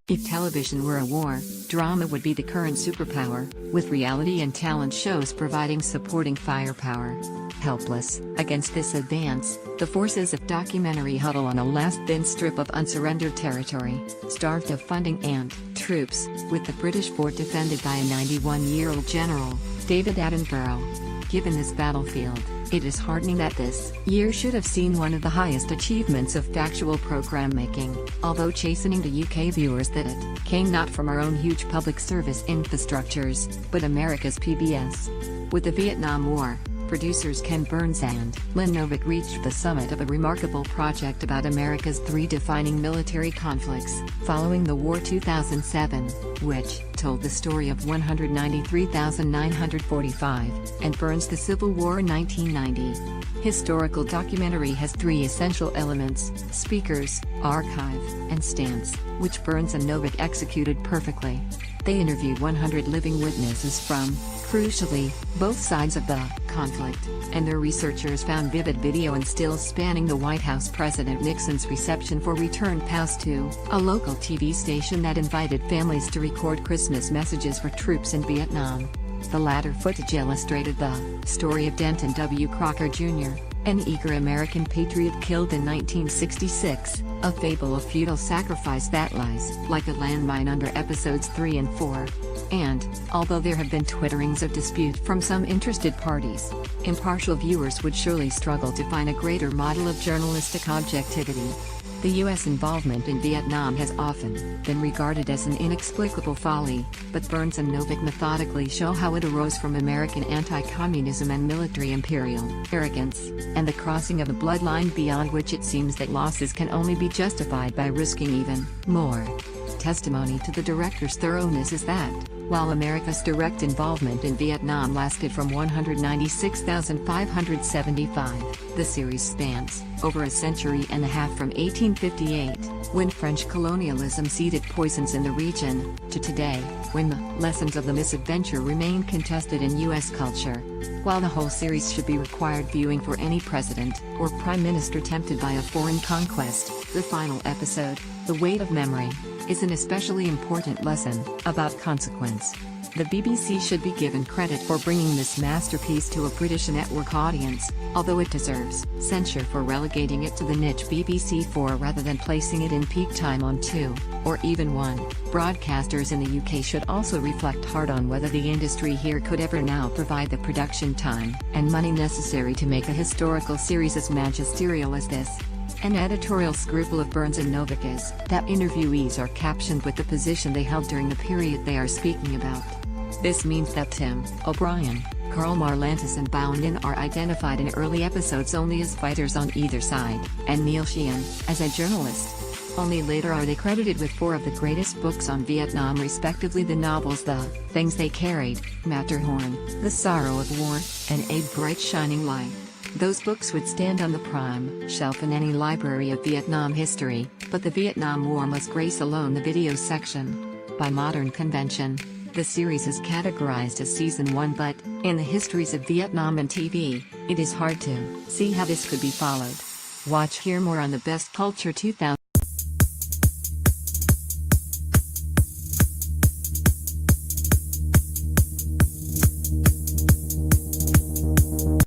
If television were a war, drama would be the current superpower, with reality and talent shows providing supporting firepower. Helpless against this advance, the forces of documentary huddle on a last thin strip of unsurrendered territory, starved of funding and troops, with the British fort defended by a 91-year-old general, David Attenborough. Given this battlefield, it is heartening that this year should have seen one of the highest achievements of factual program making, although chastening to UK viewers that it came not from our own huge public service infrastructures, but America's PBS. With the Vietnam War, producers Ken Burns and Lynn Novick reached the summit of a remarkable project about America's three defining military conflicts, following the war 2007, which told the story of 193,945, and Burns' The Civil War 1990. Historical documentary has three essential elements: speakers, archive, and stance, which Burns and Novick executed perfectly. They interview 100 living witnesses from, crucially, both sides of the conflict, and their researchers found vivid video and stills spanning the White House President Nixon's reception for returned POWs to a local TV station that invited families to record Christmas messages for troops in Vietnam. The latter footage illustrated the story of Denton W. Crocker Jr., an eager American patriot killed in 1966, a fable of futile sacrifice that lies like a landmine under episodes 3 and 4. And, although there have been twitterings of dispute from some interested parties, impartial viewers would surely struggle to find a greater model of journalistic objectivity. The U.S. involvement in Vietnam has often been regarded as an inexplicable folly, but Burns and Novick methodically show how it arose from American anti-communism and military imperial arrogance, and the crossing of a bloodline beyond which it seems that losses can only be justified by risking even more. Testimony to the director's thoroughness is that, while America's direct involvement in Vietnam lasted from 196,575, the series spans over a century and a half from 1858, when French colonialism seeded poisons in the region, to today, when the lessons of the misadventure remain contested in U.S. culture. While the whole series should be required viewing for any president or prime minister tempted by a foreign conquest, the final episode, The Weight of Memory, is an especially important lesson about consequence. The BBC should be given credit for bringing this masterpiece to a British network audience, although it deserves censure for relegating it to the niche BBC4 rather than placing it in peak time on 2, or even 1. Broadcasters in the UK should also reflect hard on whether the industry here could ever now provide the production time and money necessary to make a historical series as magisterial as this. An editorial scruple of Burns and Novick is that interviewees are captioned with the position they held during the period they are speaking about. This means that Tim O'Brien, Karl Marlantes and Bounden are identified in early episodes only as fighters on either side, and Neil Sheehan, as a journalist. Only later are they credited with 4 of the greatest books on Vietnam, respectively the novels The Things They Carried, Matterhorn, The Sorrow of War, and A Bright Shining Light. Those books would stand on the prime shelf in any library of Vietnam history, but the Vietnam War must grace alone the video section. By modern convention, the series is categorized as Season 1, but, in the histories of Vietnam and TV, it is hard to see how this could be followed. Watch here more on the Best Culture 2000.